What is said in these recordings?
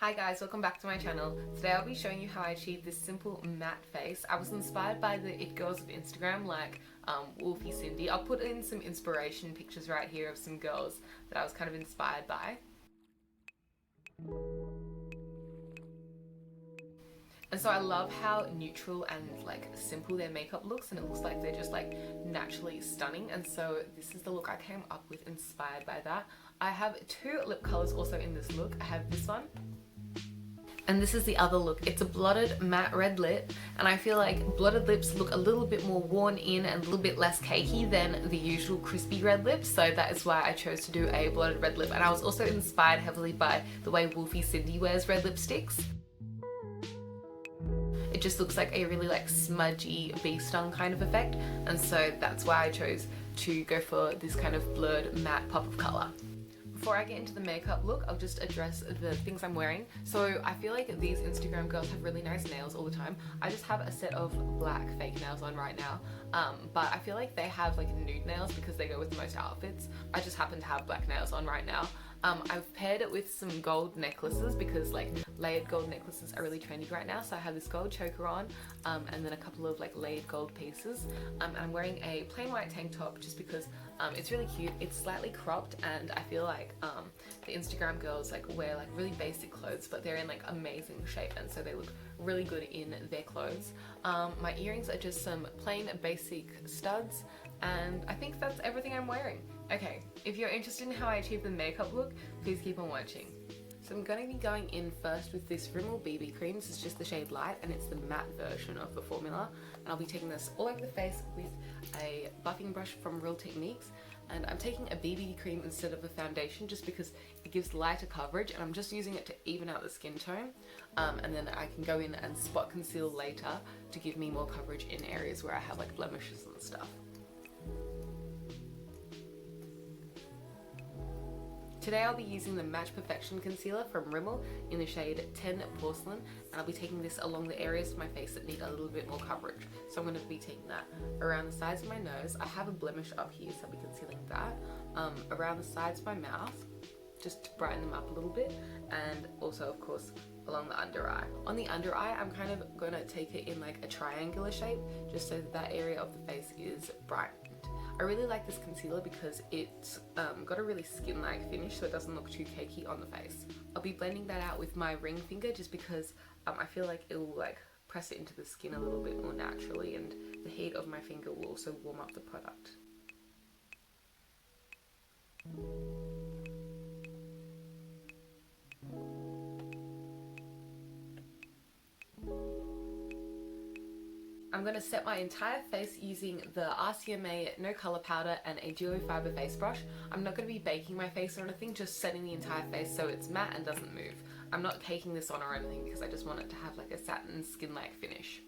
Hi guys, welcome back to my channel. Today I'll be showing you how I achieved this simple matte face. I was inspired by the it girls of Instagram like Wolfie Cindy. I'll put in some inspiration pictures right here of some girls that I was kind of inspired by. And so I love how neutral and like simple their makeup looks, and it looks like they're just like naturally stunning. And so this is the look I came up with inspired by that. I have two lip colors also in this look. I have this one, and this is the other look. It's a blotted matte red lip, and I feel like blotted lips look a little bit more worn in and a little bit less cakey than the usual crispy red lips, so that is why I chose to do a blotted red lip. And I was also inspired heavily by the way Wolfie Cindy wears red lipsticks. It just looks like a really like smudgy bee stung kind of effect, and so that's why I chose to go for this kind of blurred matte pop of colour. Before I get into the makeup look, I'll just address the things I'm wearing. So I feel like these Instagram girls have really nice nails all the time. I just have a set of black fake nails on right now, but I feel like they have like nude nails because they go with most outfits. I just happen to have black nails on right now. I've paired it with some gold necklaces because like layered gold necklaces are really trendy right now. So I have this gold choker on, and then a couple of like layered gold pieces. I'm wearing a plain white tank top just because it's really cute. It's slightly cropped, and I feel like the Instagram girls like wear like really basic clothes, but they're in like amazing shape, and so they look really good in their clothes. My earrings are just some plain basic studs, and I think that's everything I'm wearing. Okay, if you're interested in how I achieve the makeup look, please keep on watching. So I'm going to be going in first with this Rimmel Bb Creams. It's just the shade Light, and it's the matte version of the formula. And I'll be taking this all over the face with a buffing brush from Real Techniques. And I'm taking a BB cream instead of a foundation just because it gives lighter coverage, and I'm just using it to even out the skin tone. And then I can go in and spot conceal later to give me more coverage in areas where I have like blemishes and stuff. Today I'll be using the Match Perfection Concealer from Rimmel in the shade 10 Porcelain, and I'll be taking this along the areas of my face that need a little bit more coverage. So I'm going to be taking that around the sides of my nose. I have a blemish up here, so I'll be concealing that. Around the sides of my mouth, just to brighten them up a little bit, and also of course along the under eye. On the under eye, I'm kind of going to take it in like a triangular shape, just so that area of the face is brightened. I really like this concealer because it's got a really skin-like finish, so it doesn't look too cakey on the face. I'll be blending that out with my ring finger just because I feel like it will like press it into the skin a little bit more naturally, and the heat of my finger will also warm up the product. I'm going to set my entire face using the RCMA No Colour Powder and a Duo Fiber face brush. I'm not going to be baking my face or anything, just setting the entire face so it's matte and doesn't move. I'm not caking this on or anything because I just want it to have like a satin skin-like finish.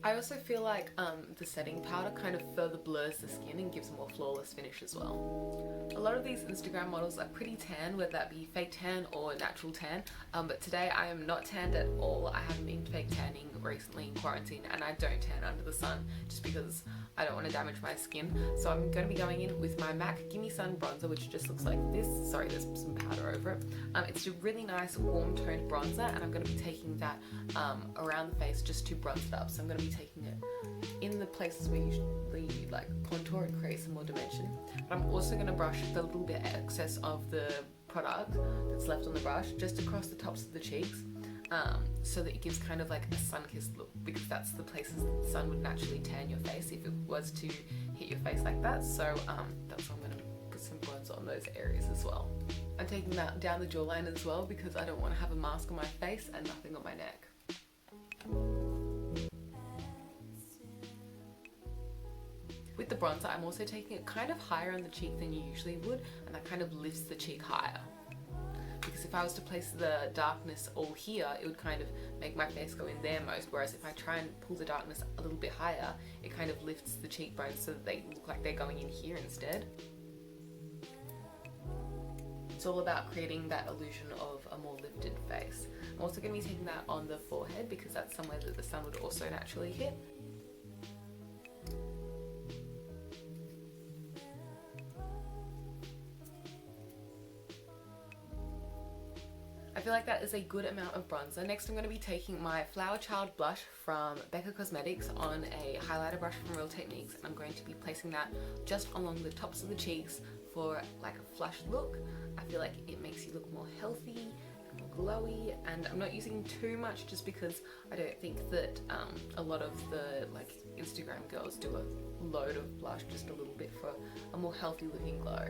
I also feel like the setting powder kind of further blurs the skin and gives a more flawless finish as well. A lot of these Instagram models are pretty tan, whether that be fake tan or natural tan, but today I am not tanned at all. I haven't been fake tanning recently in quarantine, and I don't tan under the sun just because I don't want to damage my skin. So I'm going to be going in with my MAC GimMe Sun Bronzer, which just looks like this. Sorry, there's some powder over it. It's a really nice warm toned bronzer, and I'm going to be taking that around the face just to bronze it up. So I'm going to be taking it in the places where you like contour and create some more dimension. But I'm also going to brush the little bit excess of the product that's left on the brush just across the tops of the cheeks, so that it gives kind of like a sun-kissed look, because that's the places that the sun would naturally tan your face if it was to hit your face like that. So that's why I'm going to put some bronzer on those areas as well. I'm taking that down the jawline as well because I don't want to have a mask on my face and nothing on my neck. With the bronzer, I'm also taking it kind of higher on the cheek than you usually would, and that kind of lifts the cheek higher. Because if I was to place the darkness all here, it would kind of make my face go in there most, whereas if I try and pull the darkness a little bit higher, it kind of lifts the cheekbones so that they look like they're going in here instead. It's all about creating that illusion of a more lifted face. I'm also going to be taking that on the forehead because that's somewhere that the sun would also naturally hit. I feel like that is a good amount of bronzer. Next I'm going to be taking my Flower Child blush from Becca Cosmetics on a highlighter brush from Real Techniques, and I'm going to be placing that just along the tops of the cheeks for like a flushed look. I feel like it makes you look more healthy, more glowy, and I'm not using too much just because I don't think that a lot of the like Instagram girls do a load of blush, just a little bit for a more healthy looking glow.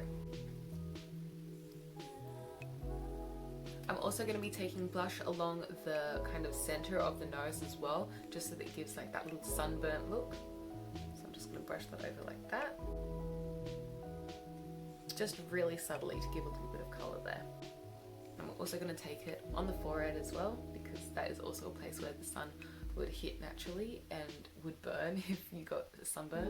I'm also going to be taking blush along the kind of center of the nose as well, just so that it gives like that little sunburnt look. So I'm just going to brush that over like that. Just really subtly to give a little bit of colour there. I'm also going to take it on the forehead as well, because that is also a place where the sun would hit naturally and would burn if you got sunburn.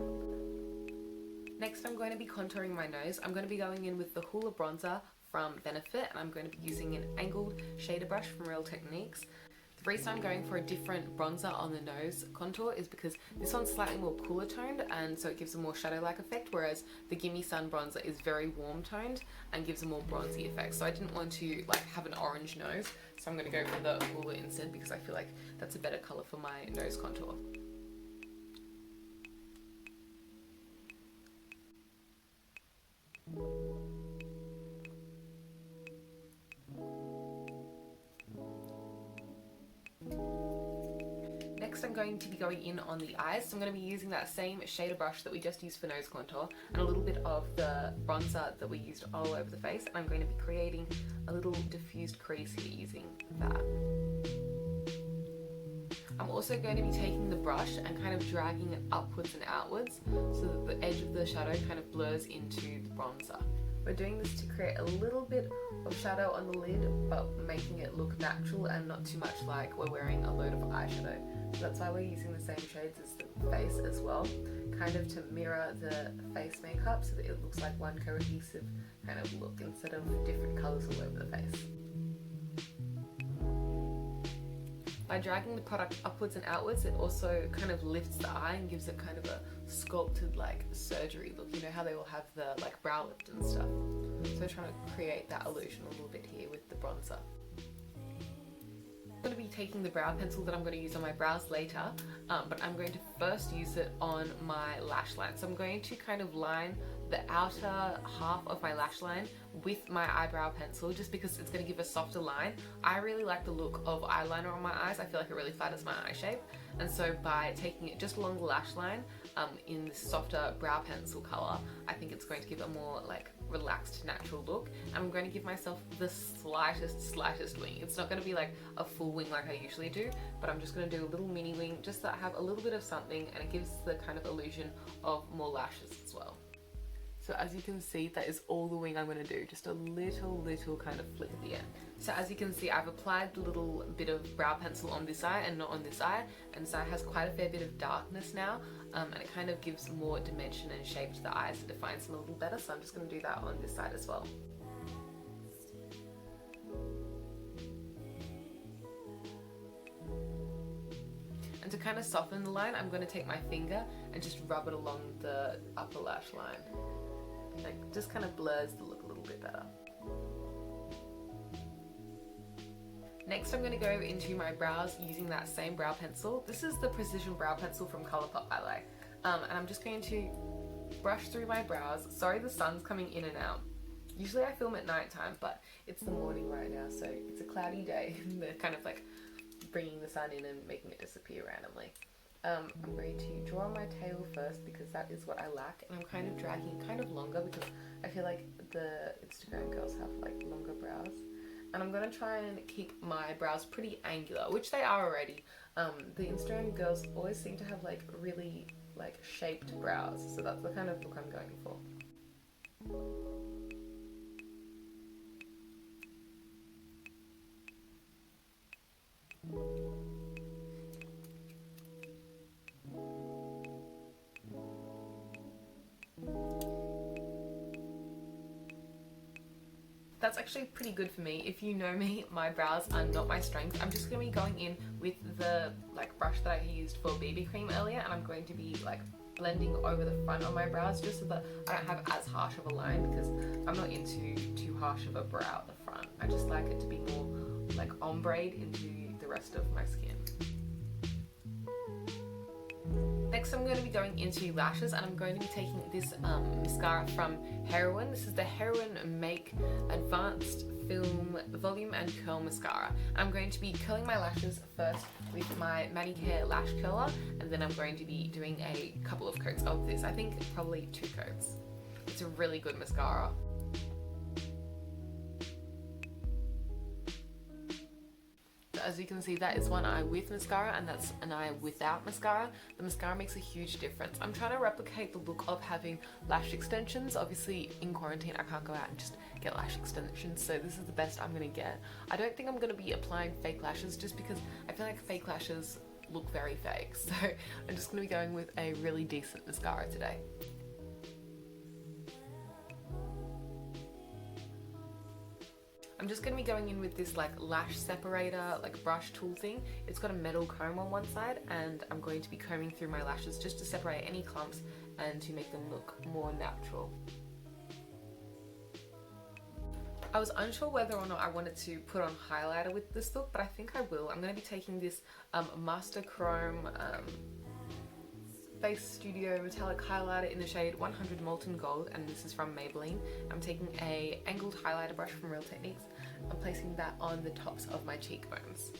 Next I'm going to be contouring my nose. I'm going to be going in with the Hoola bronzer from Benefit, and I'm going to be using an angled shader brush from Real Techniques. The reason I'm going for a different bronzer on the nose contour is because this one's slightly more cooler toned, and so it gives a more shadow-like effect, whereas the GimMe Sun Bronzer is very warm toned and gives a more bronzy effect. So I didn't want to like have an orange nose, so I'm going to go for the Hoola instead because I feel like that's a better colour for my nose contour. Next I'm going to be going in on the eyes, so I'm going to be using that same shader brush that we just used for nose contour and a little bit of the bronzer that we used all over the face, and I'm going to be creating a little diffused crease here using that. I'm also going to be taking the brush and kind of dragging it upwards and outwards so that the edge of the shadow kind of blurs into the bronzer. We're doing this to create a little bit of shadow on the lid, but making it look natural and not too much like we're wearing a load of eyeshadow. So that's why we're using the same shades as the face as well, kind of to mirror the face makeup so that it looks like one cohesive kind of look instead of different colours all over the face. By dragging the product upwards and outwards, it also kind of lifts the eye and gives it kind of a sculpted like surgery look. You know how they all have the like brow lift and stuff. So trying to create that illusion a little bit here with the bronzer. I'm going to be taking the brow pencil that I'm going to use on my brows later, but I'm going to first use it on my lash line. So I'm going to kind of line the outer half of my lash line with my eyebrow pencil just because it's going to give a softer line. I really like the look of eyeliner on my eyes. I feel like it really flatters my eye shape, and so by taking it just along the lash line in this softer brow pencil colour, I think it's going to give a more like relaxed natural look. I'm going to give myself the slightest wing. It's not going to be like a full wing like I usually do, but I'm just going to do a little mini wing just so I have a little bit of something, and it gives the kind of illusion of more lashes as well. So as you can see, that is all the wing I'm going to do, just a little kind of flick at the end. So as you can see, I've applied the little bit of brow pencil on this eye and not on this eye, and so it has quite a fair bit of darkness now, and it kind of gives more dimension and shape to the eyes and defines them a little better, so I'm just going to do that on this side as well. And to kind of soften the line, I'm going to take my finger and just rub it along the upper lash line. Like, just kind of blurs the look a little bit better. Next I'm going to go into my brows using that same brow pencil. This is the Precision Brow Pencil from Colourpop Ballet. And I'm just going to brush through my brows. Sorry, the sun's coming in and out. Usually I film at night time, but it's the morning right now, so it's a cloudy day. They're kind of like bringing the sun in and making it disappear randomly. I'm going to draw on my tail first because that is what I lack, and I'm kind of dragging kind of longer because I feel like the Instagram girls have like longer brows, and I'm going to try and keep my brows pretty angular, which they are already. The Instagram girls always seem to have like really like shaped brows, so that's the kind of look I'm going for. That's actually pretty good for me. If you know me, my brows are not my strength. I'm just going to be going in with the like brush that I used for BB cream earlier, and I'm going to be like blending over the front of my brows just so that I don't have as harsh of a line, because I'm not into too harsh of a brow at the front. I just like it to be more like ombre into the rest of my skin. Next I'm going to be going into lashes, and I'm going to be taking this mascara from Heroin. This is the Heroin Make Advanced Film Volume and Curl Mascara. I'm going to be curling my lashes first with my Manicare Lash Curler, and then I'm going to be doing a couple of coats of this. I think probably 2 coats. It's a really good mascara. As you can see, that is one eye with mascara and that's an eye without mascara. The mascara makes a huge difference. I'm trying to replicate the look of having lash extensions. Obviously in quarantine I can't go out and just get lash extensions, so this is the best I'm going to get. I don't think I'm going to be applying fake lashes just because I feel like fake lashes look very fake, so I'm just going to be going with a really decent mascara today. I'm just going to be going in with this like lash separator, like brush tool thing. It's got a metal comb on one side, and I'm going to be combing through my lashes just to separate any clumps and to make them look more natural. I was unsure whether or not I wanted to put on highlighter with this look, but I think I will. I'm going to be taking this Master Chrome Face Studio Metallic Highlighter in the shade 100 Molten Gold, and this is from Maybelline. I'm taking a angled highlighter brush from Real Techniques. I'm placing that on the tops of my cheekbones.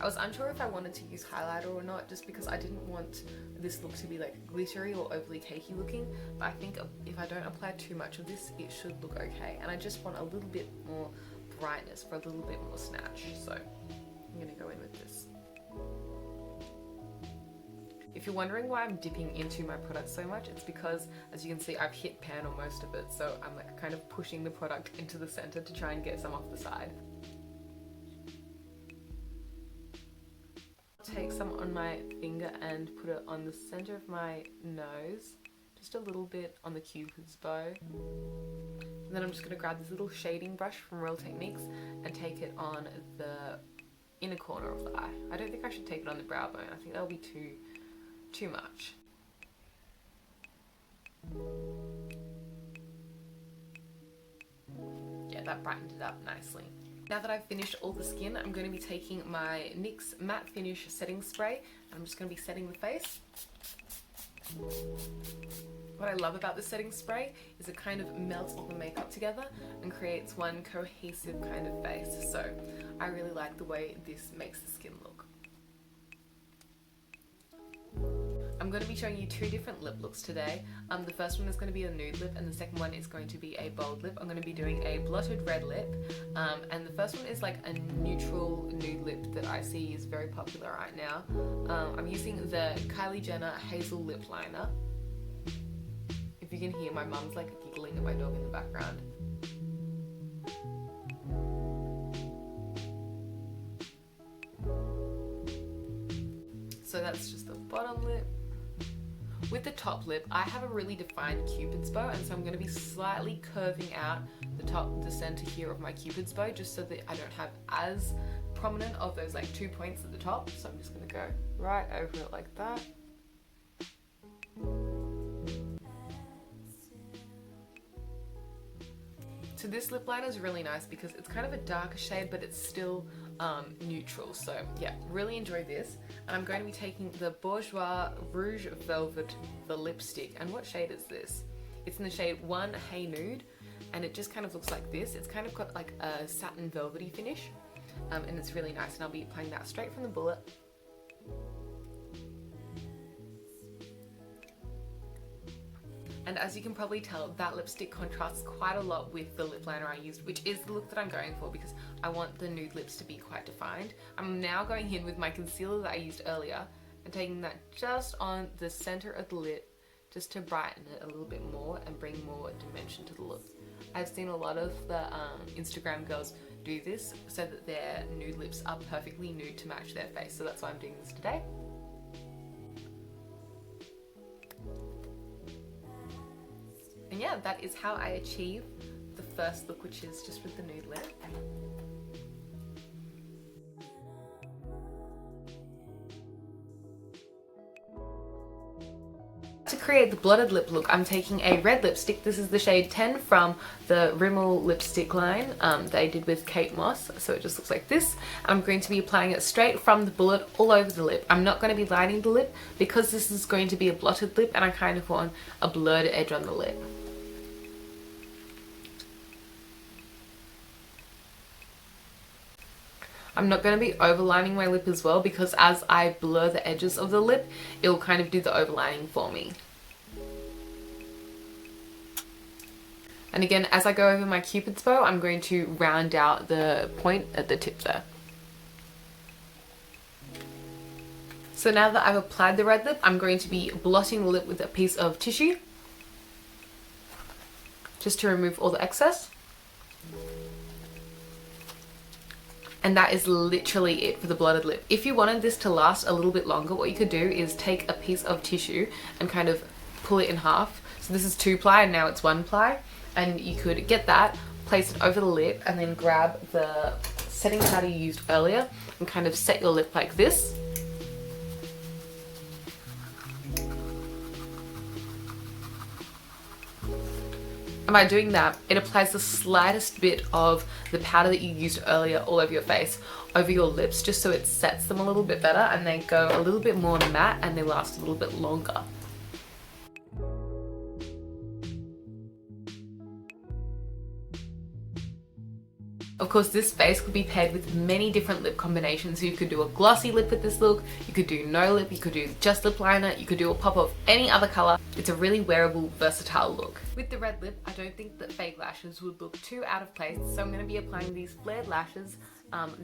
I was unsure if I wanted to use highlighter or not, just because I didn't want this look to be like glittery or overly cakey looking, but I think if I don't apply too much of this, it should look okay, and I just want a little bit more brightness for a little bit more snatch, so I'm going to go in with this. If you're wondering why I'm dipping into my product so much, it's because, as you can see, I've hit pan on most of it, so I'm like kind of pushing the product into the center to try and get some off the side. Take some on my finger and put it on the center of my nose, just a little bit on the cupid's bow. And then I'm just going to grab this little shading brush from Real Techniques and take it on the inner corner of the eye. I don't think I should take it on the brow bone. I think that'll be too much. Yeah, that brightened it up nicely. Now that I've finished all the skin, I'm going to be taking my NYX Matte Finish Setting Spray, and I'm just going to be setting the face. What I love about the setting spray is it kind of melts all the makeup together and creates one cohesive kind of face, so I really like the way this makes the skin look. I'm going to be showing you 2 different lip looks today. The first one is going to be a nude lip, and the second one is going to be a bold lip. I'm going to be doing a blotted red lip, and the first one is like a neutral nude lip that I see is very popular right now. I'm using the Kylie Jenner Hazel Lip Liner. If you can hear, my mum's like giggling at my dog in the background. So that's just the bottom lip. With the top lip, I have a really defined cupid's bow, and so I'm going to be slightly curving out the center here of my cupid's bow, just so that I don't have as prominent of those like 2 points at the top. So I'm just going to go right over it like that. So this lip liner is really nice because it's kind of a darker shade, but it's still neutral. So yeah, really enjoy this. And I'm going to be taking the Bourjois Rouge Velvet, the lipstick. And what shade is this? It's in the shade 1 Hey Nude, and it just kind of looks like this. It's kind of got like a satin velvety finish, and it's really nice. And I'll be applying that straight from the bullet. And as you can probably tell, that lipstick contrasts quite a lot with the lip liner I used, which is the look that I'm going for because I want the nude lips to be quite defined. I'm now going in with my concealer that I used earlier and taking that just on the center of the lip just to brighten it a little bit more and bring more dimension to the look. I've seen a lot of the Instagram girls do this so that their nude lips are perfectly nude to match their face, so that's why I'm doing this today. And yeah, that is how I achieve the first look, which is just with the nude lip. To create the blotted lip look, I'm taking a red lipstick. This is the shade 10 from the Rimmel lipstick line that I did with Kate Moss. So it just looks like this. I'm going to be applying it straight from the bullet all over the lip. I'm not going to be lining the lip because this is going to be a blotted lip and I kind of want a blurred edge on the lip. I'm not going to be overlining my lip as well because as I blur the edges of the lip, it will kind of do the overlining for me. And again, as I go over my Cupid's bow, I'm going to round out the point at the tip there. So now that I've applied the red lip, I'm going to be blotting the lip with a piece of tissue just to remove all the excess. And that is literally it for the blotted lip. If you wanted this to last a little bit longer, what you could do is take a piece of tissue and kind of pull it in half. So this is 2-ply and now it's 1-ply. And you could get that, place it over the lip and then grab the setting powder you used earlier and kind of set your lip like this. And by doing that, it applies the slightest bit of the powder that you used earlier all over your face, over your lips, just so it sets them a little bit better and they go a little bit more matte and they last a little bit longer. Of course, this face could be paired with many different lip combinations. So you could do a glossy lip with this look, you could do no lip, you could do just lip liner, you could do a pop of any other colour. It's a really wearable, versatile look. With the red lip, I don't think that fake lashes would look too out of place, so I'm going to be applying these flared lashes.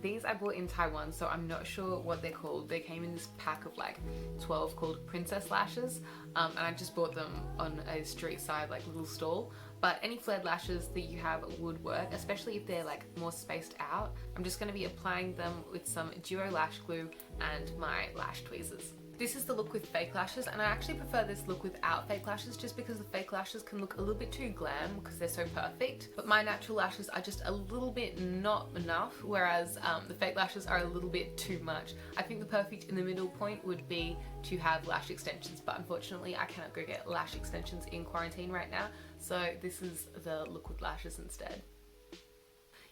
These I bought in Taiwan, so I'm not sure what they're called. They came in this pack of like 12 called princess lashes, and I just bought them on a street side like little stall. But any flared lashes that you have would work, especially if they're like more spaced out. I'm just going to be applying them with some Duo lash glue and my lash tweezers. This is the look with fake lashes, and I actually prefer this look without fake lashes just because the fake lashes can look a little bit too glam because they're so perfect. But my natural lashes are just a little bit not enough, whereas the fake lashes are a little bit too much. I think the perfect in the middle point would be to have lash extensions, but unfortunately I cannot go get lash extensions in quarantine right now, so this is the look with lashes instead.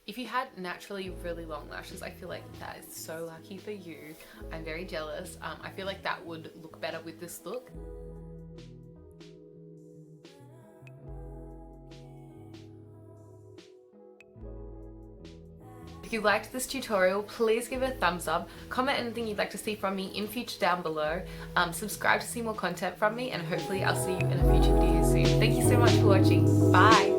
If you had naturally really long lashes, I feel like that is so lucky for you. I'm very jealous. I feel like that would look better with this look. If you liked this tutorial, please give it a thumbs up, comment anything you'd like to see from me in future down below, subscribe to see more content from me, and hopefully I'll see you in a future video soon. Thank you so much for watching. Bye!